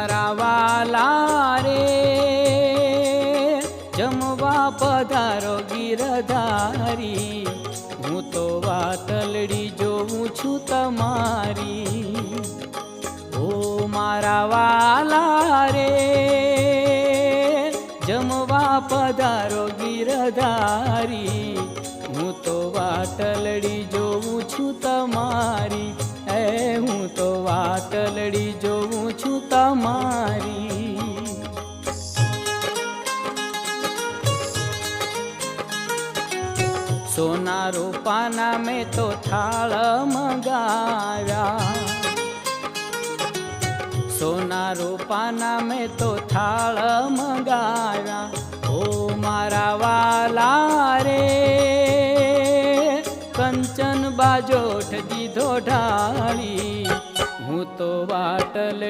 મારા વાલા રે જમવા પધારો ગિરધારી હું તો વાતલડી જોઉં છું તમારી ઓ મારા વાલા રે જમવા પધારો ગિરધારી હું તો વાતલડી જોઉં છું તમારી હું તો વાતલડી જોઉં છું તમારી સોના રૂપાના મેં તો થાળ મંગાવ્યા સોના રૂપાના મેં તો થાળ મંગાવ્યા ઓ મારા વાલા રે કંચન બાજોઠ દીધો ઢાળી હું તો વાટલ